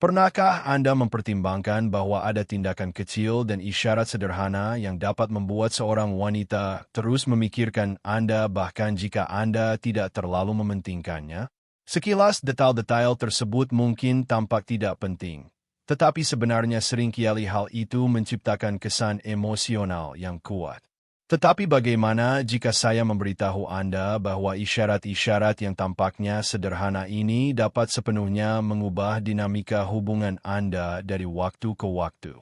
Pernahkah Anda mempertimbangkan bahwa ada tindakan kecil dan isyarat sederhana yang dapat membuat seorang wanita terus memikirkan Anda bahkan jika Anda tidak terlalu mementingkannya? Sekilas detail-detail tersebut mungkin tampak tidak penting, tetapi sebenarnya seringkali hal itu menciptakan kesan emosional yang kuat. Tetapi bagaimana jika saya memberitahu Anda bahwa isyarat-isyarat yang tampaknya sederhana ini dapat sepenuhnya mengubah dinamika hubungan Anda dari waktu ke waktu?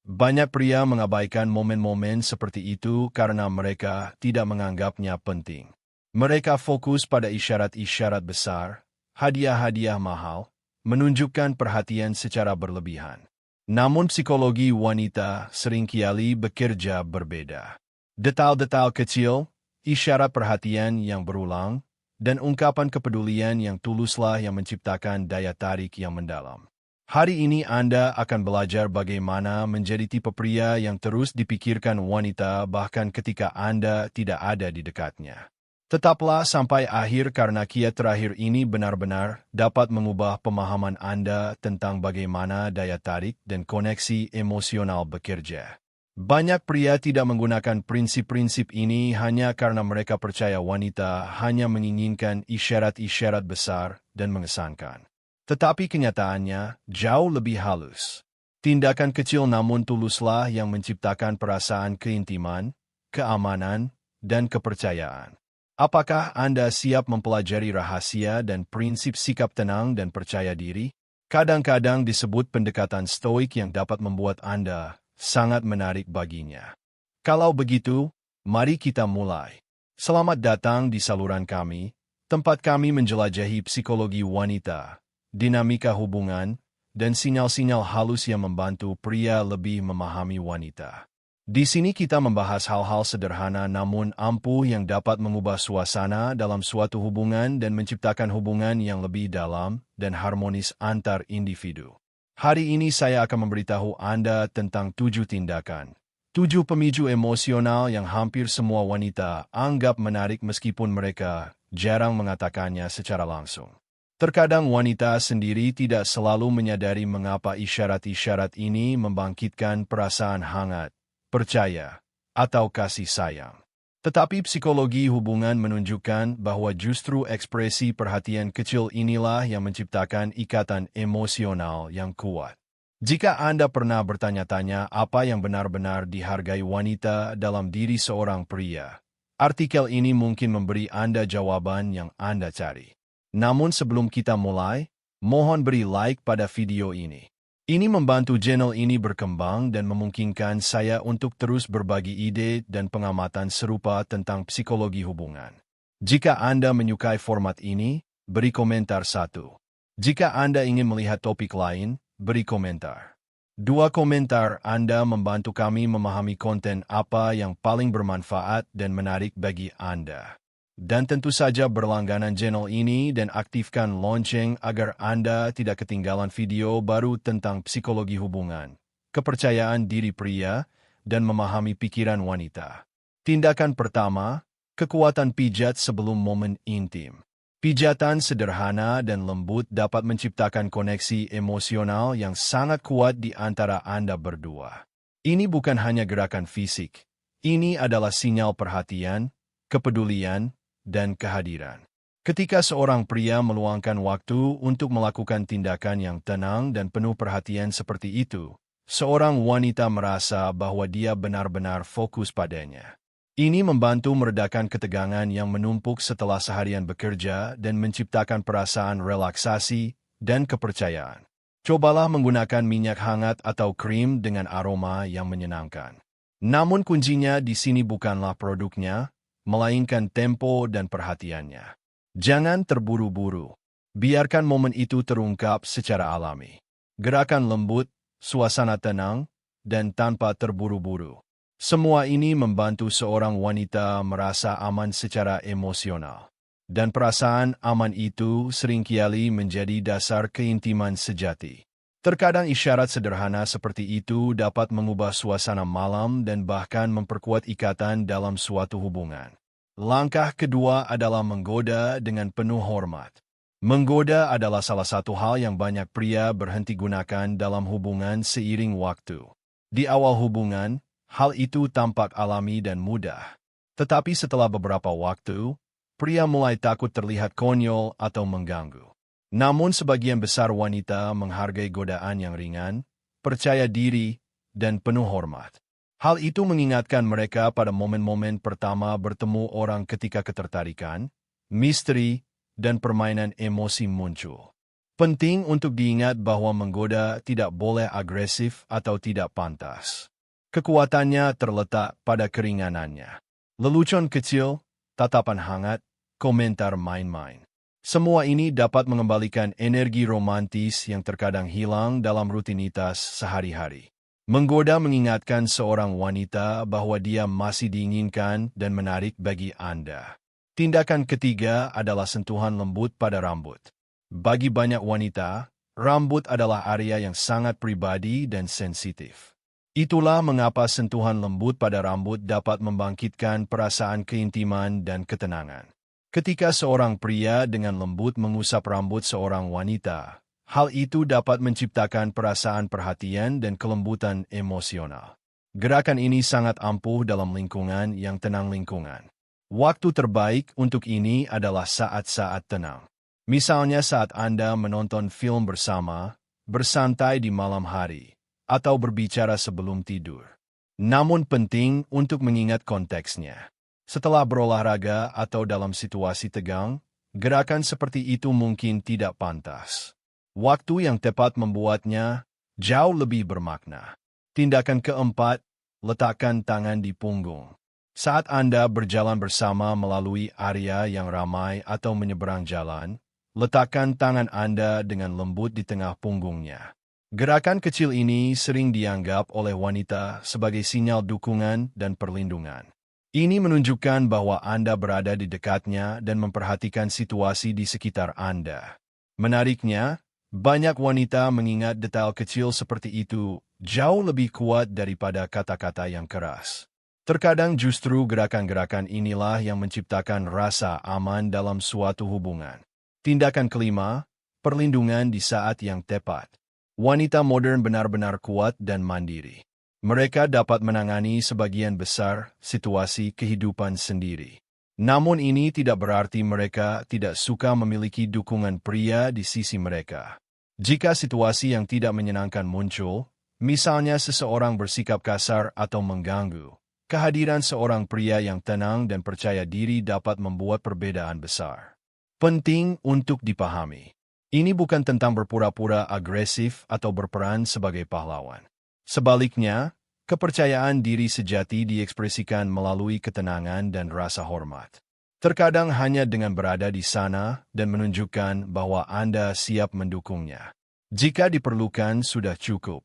Banyak pria mengabaikan momen-momen seperti itu karena mereka tidak menganggapnya penting. Mereka fokus pada isyarat-isyarat besar, hadiah-hadiah mahal, menunjukkan perhatian secara berlebihan. Namun psikologi wanita seringkali bekerja berbeda. Detail-detail kecil, isyarat perhatian yang berulang, dan ungkapan kepedulian yang tuluslah yang menciptakan daya tarik yang mendalam. Hari ini Anda akan belajar bagaimana menjadi tipe pria yang terus dipikirkan wanita bahkan ketika Anda tidak ada di dekatnya. Tetaplah sampai akhir karena kiat terakhir ini benar-benar dapat mengubah pemahaman Anda tentang bagaimana daya tarik dan koneksi emosional bekerja. Banyak pria tidak menggunakan prinsip-prinsip ini hanya karena mereka percaya wanita hanya menginginkan isyarat-isyarat besar dan mengesankan. Tetapi kenyataannya jauh lebih halus. Tindakan kecil namun tuluslah yang menciptakan perasaan keintiman, keamanan, dan kepercayaan. Apakah Anda siap mempelajari rahasia dan prinsip sikap tenang dan percaya diri? Kadang-kadang disebut pendekatan stoik yang dapat membuat Anda sangat menarik baginya. Kalau begitu, mari kita mulai. Selamat datang di saluran kami, tempat kami menjelajahi psikologi wanita, dinamika hubungan, dan sinyal-sinyal halus yang membantu pria lebih memahami wanita. Di sini kita membahas hal-hal sederhana namun ampuh yang dapat mengubah suasana dalam suatu hubungan dan menciptakan hubungan yang lebih dalam dan harmonis antar individu. Hari ini saya akan memberitahu Anda tentang 7 tindakan, 7 pemicu emosional yang hampir semua wanita anggap menarik meskipun mereka jarang mengatakannya secara langsung. Terkadang wanita sendiri tidak selalu menyadari mengapa isyarat-isyarat ini membangkitkan perasaan hangat, percaya, atau kasih sayang. Tetapi psikologi hubungan menunjukkan bahwa justru ekspresi perhatian kecil inilah yang menciptakan ikatan emosional yang kuat. Jika Anda pernah bertanya-tanya apa yang benar-benar dihargai wanita dalam diri seorang pria, artikel ini mungkin memberi Anda jawaban yang Anda cari. Namun sebelum kita mulai, mohon beri like pada video ini. Ini membantu channel ini berkembang dan memungkinkan saya untuk terus berbagi ide dan pengamatan serupa tentang psikologi hubungan. Jika Anda menyukai format ini, beri komentar 1. Jika Anda ingin melihat topik lain, beri komentar 2. Komentar Anda membantu kami memahami konten apa yang paling bermanfaat dan menarik bagi Anda. Dan tentu saja berlangganan channel ini dan aktifkan lonceng agar Anda tidak ketinggalan video baru tentang psikologi hubungan, kepercayaan diri pria, dan memahami pikiran wanita. Tindakan pertama, kekuatan pijat sebelum momen intim. Pijatan sederhana dan lembut dapat menciptakan koneksi emosional yang sangat kuat di antara Anda berdua. Ini bukan hanya gerakan fisik, ini adalah sinyal perhatian, kepedulian, dan kehadiran. Ketika seorang pria meluangkan waktu untuk melakukan tindakan yang tenang dan penuh perhatian seperti itu, seorang wanita merasa bahwa dia benar-benar fokus padanya. Ini membantu meredakan ketegangan yang menumpuk setelah seharian bekerja dan menciptakan perasaan relaksasi dan kepercayaan. Cobalah menggunakan minyak hangat atau krim dengan aroma yang menyenangkan. Namun kuncinya di sini bukanlah produknya, melainkan tempo dan perhatiannya. Jangan terburu-buru. Biarkan momen itu terungkap secara alami. Gerakan lembut, suasana tenang, dan tanpa terburu-buru. Semua ini membantu seorang wanita merasa aman secara emosional. Dan perasaan aman itu seringkali menjadi dasar keintiman sejati. Terkadang isyarat sederhana seperti itu dapat mengubah suasana malam dan bahkan memperkuat ikatan dalam suatu hubungan. Langkah kedua adalah menggoda dengan penuh hormat. Menggoda adalah salah satu hal yang banyak pria berhenti gunakan dalam hubungan seiring waktu. Di awal hubungan, hal itu tampak alami dan mudah. Tetapi setelah beberapa waktu, pria mulai takut terlihat konyol atau mengganggu. Namun sebagian besar wanita menghargai godaan yang ringan, percaya diri, dan penuh hormat. Hal itu mengingatkan mereka pada momen-momen pertama bertemu orang ketika ketertarikan, misteri, dan permainan emosi muncul. Penting untuk diingat bahwa menggoda tidak boleh agresif atau tidak pantas. Kekuatannya terletak pada keringanannya. Lelucon kecil, tatapan hangat, komentar main-main. Semua ini dapat mengembalikan energi romantis yang terkadang hilang dalam rutinitas sehari-hari. Menggoda mengingatkan seorang wanita bahwa dia masih diinginkan dan menarik bagi Anda. Tindakan ketiga adalah sentuhan lembut pada rambut. Bagi banyak wanita, rambut adalah area yang sangat pribadi dan sensitif. Itulah mengapa sentuhan lembut pada rambut dapat membangkitkan perasaan keintiman dan ketenangan. Ketika seorang pria dengan lembut mengusap rambut seorang wanita, hal itu dapat menciptakan perasaan perhatian dan kelembutan emosional. Gerakan ini sangat ampuh dalam lingkungan yang tenang lingkungan. Waktu terbaik untuk ini adalah saat-saat tenang. Misalnya saat Anda menonton film bersama, bersantai di malam hari, atau berbicara sebelum tidur. Namun penting untuk mengingat konteksnya. Setelah berolahraga atau dalam situasi tegang, gerakan seperti itu mungkin tidak pantas. Waktu yang tepat membuatnya jauh lebih bermakna. Tindakan keempat, letakkan tangan di punggung. Saat Anda berjalan bersama melalui area yang ramai atau menyeberang jalan, letakkan tangan Anda dengan lembut di tengah punggungnya. Gerakan kecil ini sering dianggap oleh wanita sebagai sinyal dukungan dan perlindungan. Ini menunjukkan bahwa Anda berada di dekatnya dan memperhatikan situasi di sekitar Anda. Menariknya, banyak wanita mengingat detail kecil seperti itu jauh lebih kuat daripada kata-kata yang keras. Terkadang justru gerakan-gerakan inilah yang menciptakan rasa aman dalam suatu hubungan. Tindakan kelima, perlindungan di saat yang tepat. Wanita modern benar-benar kuat dan mandiri. Mereka dapat menangani sebagian besar situasi kehidupan sendiri. Namun ini tidak berarti mereka tidak suka memiliki dukungan pria di sisi mereka. Jika situasi yang tidak menyenangkan muncul, misalnya seseorang bersikap kasar atau mengganggu, kehadiran seorang pria yang tenang dan percaya diri dapat membuat perbedaan besar. Penting untuk dipahami. Ini bukan tentang berpura-pura agresif atau berperan sebagai pahlawan. Sebaliknya, kepercayaan diri sejati diekspresikan melalui ketenangan dan rasa hormat. Terkadang hanya dengan berada di sana dan menunjukkan bahwa Anda siap mendukungnya. Jika diperlukan sudah cukup.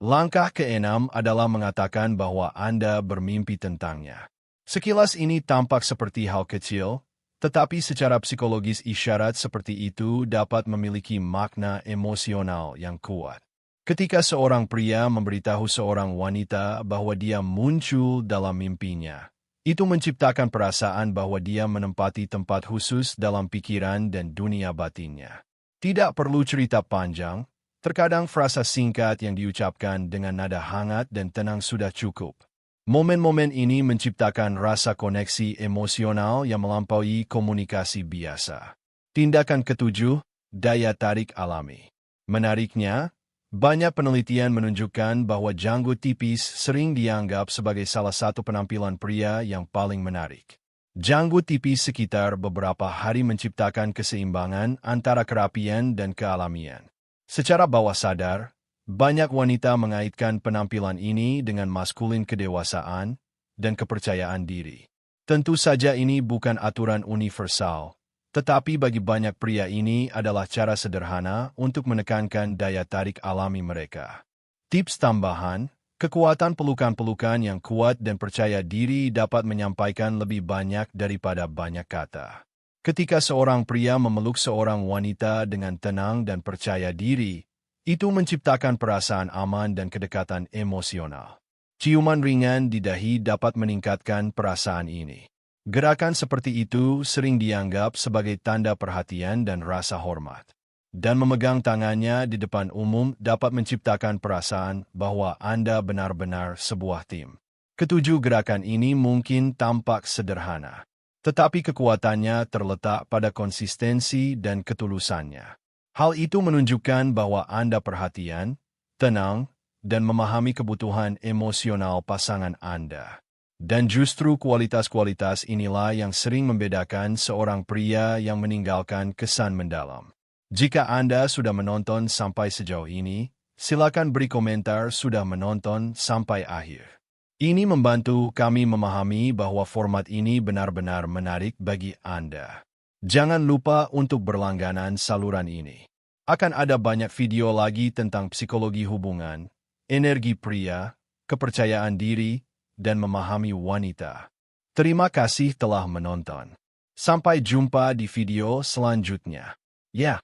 Langkah keenam adalah mengatakan bahwa Anda bermimpi tentangnya. Sekilas ini tampak seperti hal kecil, tetapi secara psikologis isyarat seperti itu dapat memiliki makna emosional yang kuat. Ketika seorang pria memberitahu seorang wanita bahwa dia muncul dalam mimpinya, itu menciptakan perasaan bahwa dia menempati tempat khusus dalam pikiran dan dunia batinnya. Tidak perlu cerita panjang. Terkadang frasa singkat yang diucapkan dengan nada hangat dan tenang sudah cukup. Momen-momen ini menciptakan rasa koneksi emosional yang melampaui komunikasi biasa. Tindakan ketujuh, daya tarik alami. Menariknya, banyak penelitian menunjukkan bahwa janggut tipis sering dianggap sebagai salah satu penampilan pria yang paling menarik. Janggut tipis sekitar beberapa hari menciptakan keseimbangan antara kerapian dan kealamian. Secara bawah sadar, banyak wanita mengaitkan penampilan ini dengan maskulin kedewasaan dan kepercayaan diri. Tentu saja ini bukan aturan universal, tetapi bagi banyak pria ini adalah cara sederhana untuk menekankan daya tarik alami mereka. Tips tambahan, kekuatan pelukan-pelukan yang kuat dan percaya diri dapat menyampaikan lebih banyak daripada banyak kata. Ketika seorang pria memeluk seorang wanita dengan tenang dan percaya diri, itu menciptakan perasaan aman dan kedekatan emosional. Ciuman ringan di dahi dapat meningkatkan perasaan ini. Gerakan seperti itu sering dianggap sebagai tanda perhatian dan rasa hormat. Dan memegang tangannya di depan umum dapat menciptakan perasaan bahwa Anda benar-benar sebuah tim. Ketujuh, gerakan ini mungkin tampak sederhana, tetapi kekuatannya terletak pada konsistensi dan ketulusannya. Hal itu menunjukkan bahwa Anda perhatian, tenang, dan memahami kebutuhan emosional pasangan Anda. Dan justru kualitas-kualitas inilah yang sering membedakan seorang pria yang meninggalkan kesan mendalam. Jika Anda sudah menonton sampai sejauh ini, silakan beri komentar sudah menonton sampai akhir. Ini membantu kami memahami bahwa format ini benar-benar menarik bagi Anda. Jangan lupa untuk berlangganan saluran ini. Akan ada banyak video lagi tentang psikologi hubungan, energi pria, kepercayaan diri, dan memahami wanita. Terima kasih telah menonton. Sampai jumpa di video selanjutnya. Ya.